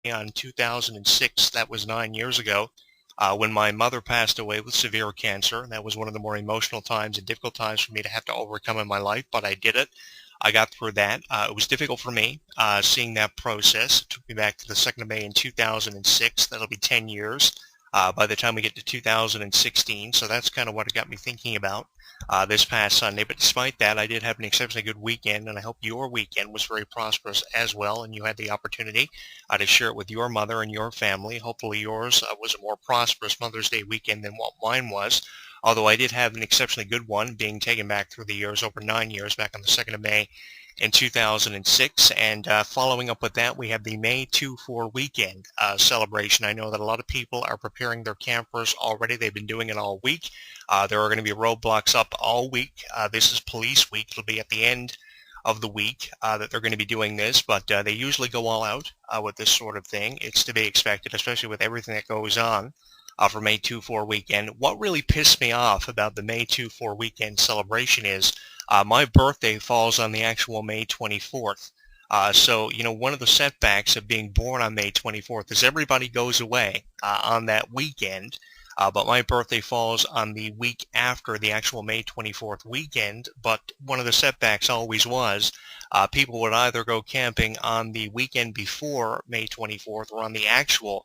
on 2006. That was 9 years ago, when my mother passed away with severe cancer. That was one of the more emotional times and difficult times for me to have to overcome in my life, but I did it. I got through that. It was difficult for me, seeing that process. It took me back to the 2nd of May in 2006. That'll be 10 years by the time we get to 2016. So that's kind of what it got me thinking about this past Sunday. But despite that, I did have an exceptionally good weekend, and I hope your weekend was very prosperous as well, and you had the opportunity to share it with your mother and your family. Hopefully yours was a more prosperous Mother's Day weekend than what mine was. Although I did have an exceptionally good one, being taken back through the years, over 9 years, back on the 2nd of May in 2006. And following up with that, we have the May 2-4 weekend celebration. I know that a lot of people are preparing their campers already. They've been doing it all week. There are going to be roadblocks up all week. This is police week. It'll be at the end of the week that they're going to be doing this, but they usually go all out with this sort of thing. It's to be expected, especially with everything that goes on for May 2-4 weekend. What really pissed me off about the May 2-4 weekend celebration is my birthday falls on the actual May 24th. So, one of the setbacks of being born on May 24th is everybody goes away on that weekend. But my birthday falls on the week after the actual May 24th weekend. But one of the setbacks always was people would either go camping on the weekend before May 24th or on the actual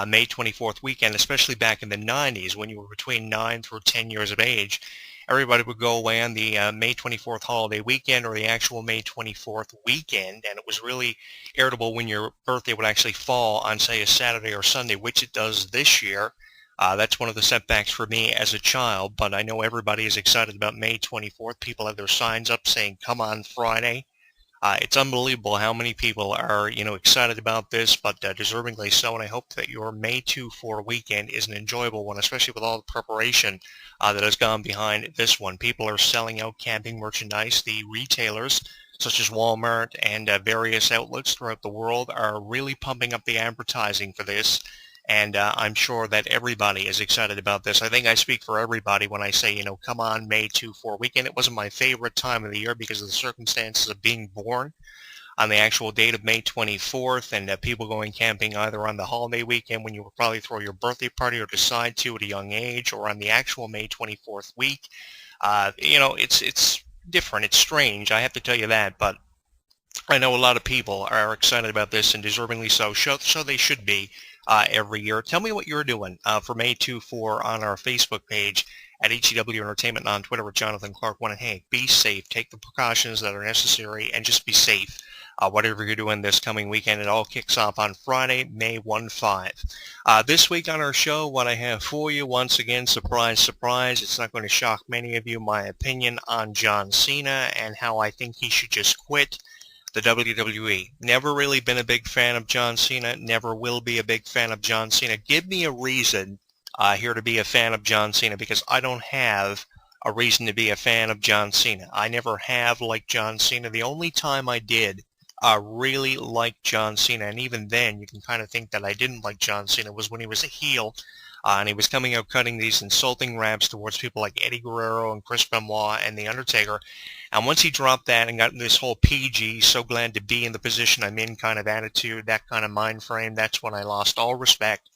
May 24th weekend, especially back in the 90s when you were between 9 through 10 years of age. Everybody would go away on the May 24th holiday weekend or the actual May 24th weekend, and it was really irritable when your birthday would actually fall on, say, a Saturday or Sunday, which it does this year. That's one of the setbacks for me as a child, but I know everybody is excited about May 24th. People have their signs up saying, "Come on Friday." It's unbelievable how many people are, excited about this, but deservingly so. And I hope that your May 2-4 weekend is an enjoyable one, especially with all the preparation that has gone behind this one. People are selling out camping merchandise. The retailers, such as Walmart and various outlets throughout the world, are really pumping up the advertising for this. And I'm sure that everybody is excited about this. I think I speak for everybody when I say, come on, May 2-4 weekend. It wasn't my favorite time of the year because of the circumstances of being born on the actual date of May 24th, and people going camping either on the holiday weekend when you would probably throw your birthday party or decide to at a young age, or on the actual May 24th week. It's different. It's strange. I have to tell you that, but I know a lot of people are excited about this, and deservingly so. So they should be every year. Tell me what you're doing for May 2-4 on our Facebook page at HEW Entertainment, and on Twitter with Jonathan Clarke 1. And hey, be safe. Take the precautions that are necessary, and just be safe. Whatever you're doing this coming weekend, it all kicks off on Friday, May 1-5. This week on our show, what I have for you, once again, surprise, surprise, it's not going to shock many of you, my opinion on John Cena and how I think he should just quit the WWE. Never really been a big fan of John Cena, never will be a big fan of John Cena. Give me a reason here to be a fan of John Cena, because I don't have a reason to be a fan of John Cena. I never have liked John Cena. The only time I did really like John Cena, and even then you can kind of think that I didn't like John Cena, was when he was a heel. And he was coming out cutting these insulting raps towards people like Eddie Guerrero and Chris Benoit and The Undertaker. And once he dropped that and got into this whole PG, so glad to be in the position I'm in kind of attitude, that kind of mind frame, that's when I lost all respect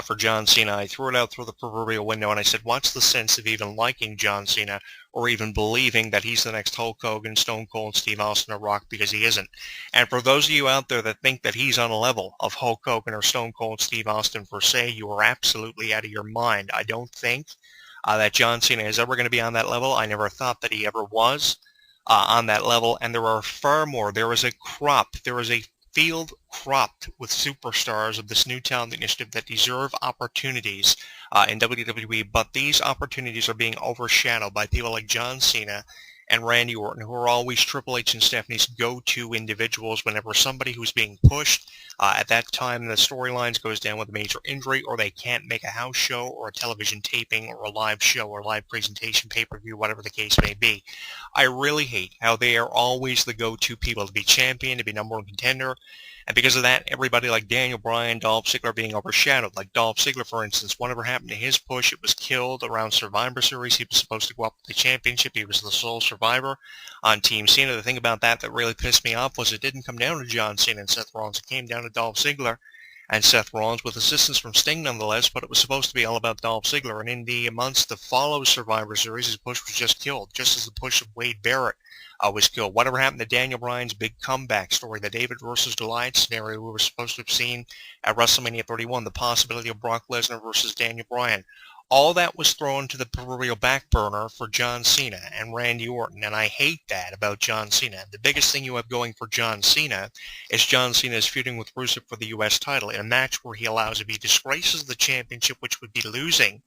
for John Cena. I threw it out through the proverbial window, and I said, what's the sense of even liking John Cena or even believing that he's the next Hulk Hogan, Stone Cold, Steve Austin, or Rock, because he isn't. And for those of you out there that think that he's on a level of Hulk Hogan or Stone Cold Steve Austin per se, you are absolutely out of your mind. I don't think that John Cena is ever going to be on that level. I never thought that he ever was on that level, and there are far more. There is a field cropped with superstars of this new talent initiative that deserve opportunities in WWE, but these opportunities are being overshadowed by people like John Cena and Randy Orton, who are always Triple H and Stephanie's go-to individuals whenever somebody who's being pushed at that time the storylines goes down with a major injury, or they can't make a house show or a television taping or a live show or live presentation, pay-per-view, whatever the case may be. I really hate how they are always the go-to people to be champion, to be number one contender. And because of that, everybody like Daniel Bryan, Dolph Ziggler are being overshadowed. Like Dolph Ziggler, for instance, whatever happened to his push, it was killed around Survivor Series. He was supposed to go up with the championship. He was the sole survivor on Team Cena. The thing about that really pissed me off was it didn't come down to John Cena and Seth Rollins. It came down to Dolph Ziggler. and Seth Rollins with assistance from Sting nonetheless, but it was supposed to be all about Dolph Ziggler. And in the months to follow Survivor Series, his push was just killed, just as the push of Wade Barrett was killed. Whatever happened to Daniel Bryan's big comeback story, the David versus Goliath scenario we were supposed to have seen at WrestleMania 31, the possibility of Brock Lesnar versus Daniel Bryan. All that was thrown to the proverbial back burner for John Cena and Randy Orton, and I hate that about John Cena. The biggest thing you have going for John Cena is John Cena is feuding with Rusev for the U.S. title in a match where he allows, if he disgraces the championship, which would be losing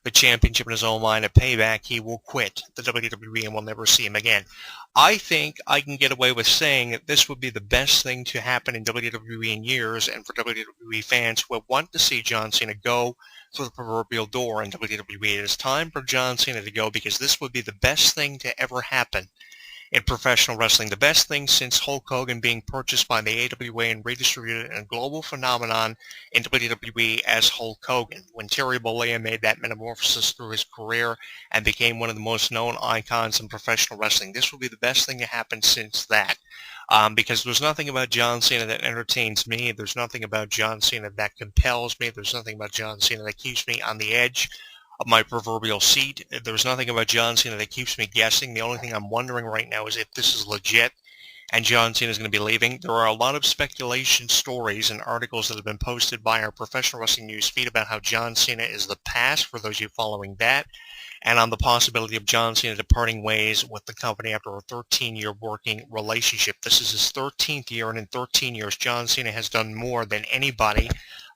the championship in his own mind at Payback, he will quit the WWE and we'll never see him again. I think I can get away with saying that this would be the best thing to happen in WWE in years, and for WWE fans who want to see John Cena go through the proverbial door in WWE. It is time for John Cena to go, because this would be the best thing to ever happen in professional wrestling. The best thing since Hulk Hogan being purchased by the AWA and redistributed in a global phenomenon in WWE as Hulk Hogan. When Terry Bollea made that metamorphosis through his career and became one of the most known icons in professional wrestling. This will be the best thing to happen since that. Because there's nothing about John Cena that entertains me. There's nothing about John Cena that compels me. There's nothing about John Cena that keeps me on the edge of my proverbial seat. There's nothing about John Cena that keeps me guessing. The only thing I'm wondering right now is if this is legit and John Cena is going to be leaving. There are a lot of speculation stories and articles that have been posted by our professional wrestling news feed about how John Cena is the past, for those of you following that, and on the possibility of John Cena departing ways with the company after a 13-year working relationship. This is his 13th year, and in 13 years, John Cena has done more than anybody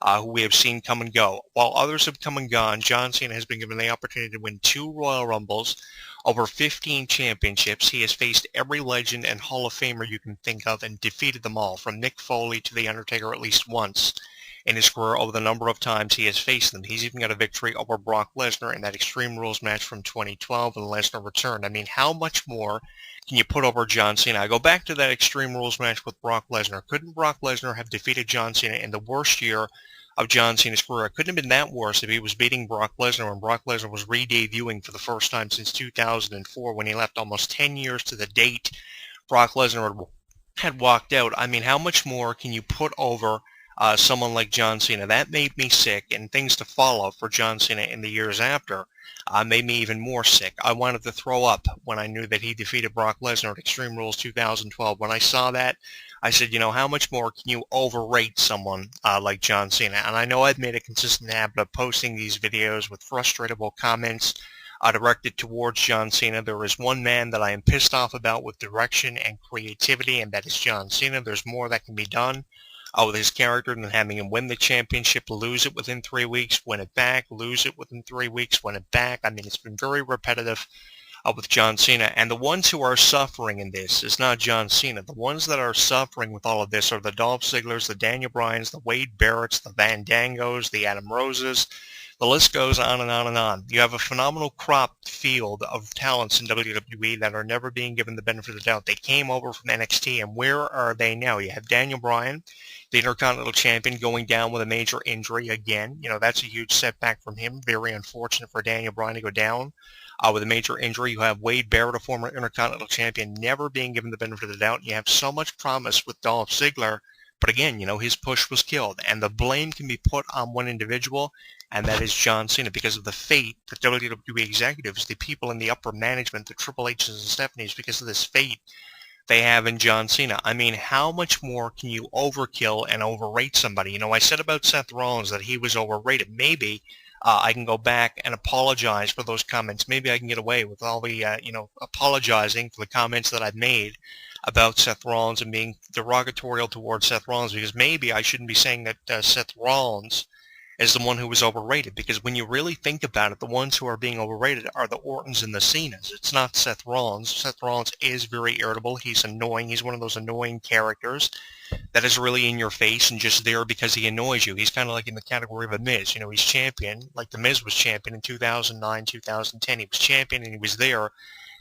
who we have seen come and go. While others have come and gone, John Cena has been given the opportunity to win 2 Royal Rumbles, over 15 championships. He has faced every legend and Hall of Famer you can think of and defeated them all, from Mick Foley to The Undertaker, at least once in his career over the number of times he has faced them. He's even got a victory over Brock Lesnar in that Extreme Rules match from 2012 when Lesnar returned. I mean, how much more can you put over John Cena? I go back to that Extreme Rules match with Brock Lesnar. Couldn't Brock Lesnar have defeated John Cena in the worst year of John Cena's career? It couldn't have been that worse if he was beating Brock Lesnar when Brock Lesnar was re-debuting for the first time since 2004, when he left almost 10 years to the date Brock Lesnar had walked out. I mean, how much more can you put over someone like John Cena? That made me sick, and things to follow for John Cena in the years after made me even more sick. I wanted to throw up when I knew that he defeated Brock Lesnar at Extreme Rules 2012. When I saw that, I said, you know, how much more can you overrate someone like John Cena? And I know I've made a consistent habit of posting these videos with frustratable comments directed towards John Cena. There is one man that I am pissed off about with direction and creativity, and that is John Cena. There's more that can be done with his character than having him win the championship, lose it within 3 weeks, win it back, lose it within 3 weeks, win it back. I mean, it's been very repetitive with John Cena. And the ones who are suffering in this is not John Cena. The ones that are suffering with all of this are the Dolph Ziglers, the Daniel Bryans, the Wade Barretts, the Van Dangos, the Adam Roses. The list goes on and on and on. You have a phenomenal cropped field of talents in WWE that are never being given the benefit of the doubt. They came over from NXT, and where are they now? You have Daniel Bryan, the Intercontinental Champion, going down with a major injury again. You know, that's a huge setback from him. Very unfortunate for Daniel Bryan to go down with a major injury. You have Wade Barrett, a former Intercontinental Champion, never being given the benefit of the doubt. You have so much promise with Dolph Ziggler, but again, you know, his push was killed. And the blame can be put on one individual, and that is John Cena, because of the fate that WWE executives, the people in the upper management, the Triple H's and Stephanie's, because of this fate they have in John Cena. I mean, how much more can you overkill and overrate somebody? You know, I said about Seth Rollins that he was overrated. Maybe I can go back and apologize for those comments. Maybe I can get away with all the, apologizing for the comments that I've made about Seth Rollins and being derogatorial towards Seth Rollins, because maybe I shouldn't be saying that Seth Rollins is the one who was overrated, because when you really think about it, the ones who are being overrated are the Ortons and the Cenas. It's not Seth Rollins. Seth Rollins is very irritable. He's annoying. He's one of those annoying characters that is really in your face and just there because he annoys you. He's kind of like in the category of a Miz. You know, he's champion, like the Miz was champion in 2009, 2010. He was champion, and he was there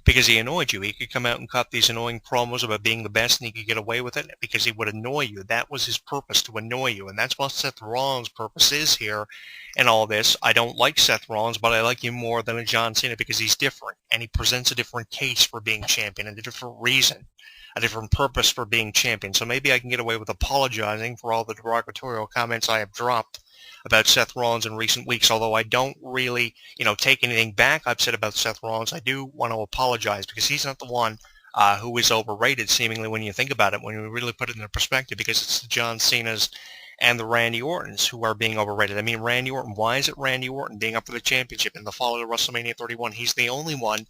because he annoyed you. He could come out and cut these annoying promos about being the best, and he could get away with it because he would annoy you. That was his purpose, to annoy you, and that's what Seth Rollins' purpose is here in all this. I don't like Seth Rollins, but I like him more than a John Cena because he's different, and he presents a different case for being champion and a different reason a different purpose for being champion. So maybe I can get away with apologizing for all the derogatory comments I have dropped about Seth Rollins in recent weeks, although I don't really, take anything back I've said about Seth Rollins. I do want to apologize because he's not the one who is overrated, seemingly, when you think about it, when you really put it into perspective, because it's the John Cena's and the Randy Ortons who are being overrated. I mean, Randy Orton, why is it Randy Orton being up for the championship in the fall of WrestleMania 31? He's the only one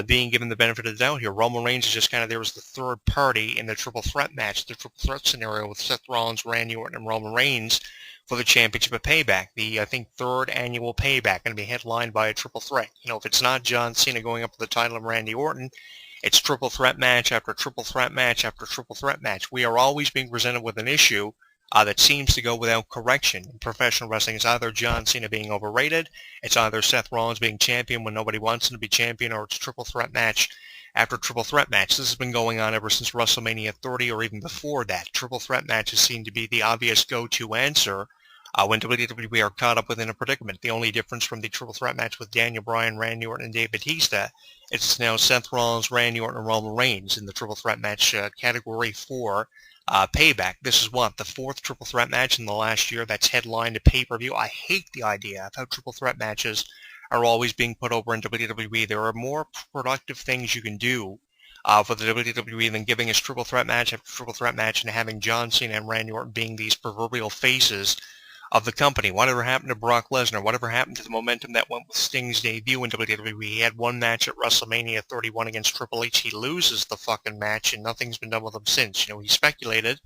being given the benefit of the doubt here. Roman Reigns is just kind of there as the third party in the triple threat match, the triple threat scenario with Seth Rollins, Randy Orton, and Roman Reigns for the championship of Payback, the, I think, third annual Payback, going to be headlined by a triple threat. If it's not John Cena going up for the title of Randy Orton, it's triple threat match after triple threat match after triple threat match. We are always being presented with an issue that seems to go without correction in professional wrestling. It's either John Cena being overrated, it's either Seth Rollins being champion when nobody wants him to be champion, or it's triple threat match after triple threat match. This has been going on ever since WrestleMania 30 or even before that. Triple threat matches seem to be the obvious go-to answer when WWE are caught up within a predicament. The only difference from the triple threat match with Daniel Bryan, Randy Orton, and Dave Bautista is it's now Seth Rollins, Randy Orton, and Roman Reigns in the triple threat match category for Payback. This is the fourth triple threat match in the last year that's headlined a pay-per-view. I hate the idea of how triple threat matches are always being put over in WWE. There are more productive things you can do for the WWE than giving us triple threat match after triple threat match and having John Cena and Randy Orton being these proverbial faces of the company. Whatever happened to Brock Lesnar? Whatever happened to the momentum that went with Sting's debut in WWE? He had one match at WrestleMania 31 against Triple H. He loses the fucking match, and nothing's been done with him since. He speculated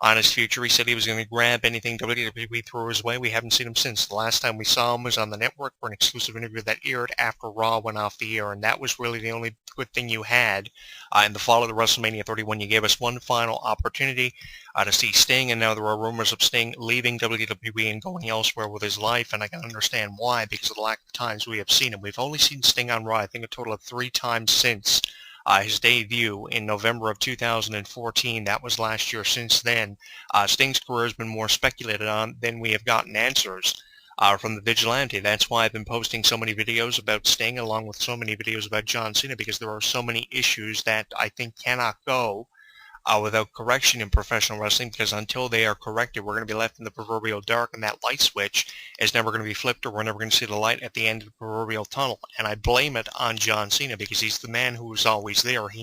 on his future. He said he was going to grab anything WWE threw his way. We haven't seen him since. The last time we saw him was on the network for an exclusive interview that aired after Raw went off the air, and that was really the only good thing you had in the fall of the WrestleMania 31. You gave us one final opportunity to see Sting, and now there are rumors of Sting leaving WWE and going elsewhere with his life, and I can understand why, because of the lack of times we have seen him. We've only seen Sting on Raw, I think, a total of 3 times since his debut in November of 2014. That was last year. Since then, Sting's career has been more speculated on than we have gotten answers from the Vigilante. That's why I've been posting so many videos about Sting along with so many videos about John Cena, because there are so many issues that I think cannot go without correction in professional wrestling, because until they are corrected, we're going to be left in the proverbial dark, and that light switch is never going to be flipped, or we're never going to see the light at the end of the proverbial tunnel. And I blame it on John Cena, because he's the man who is always there. He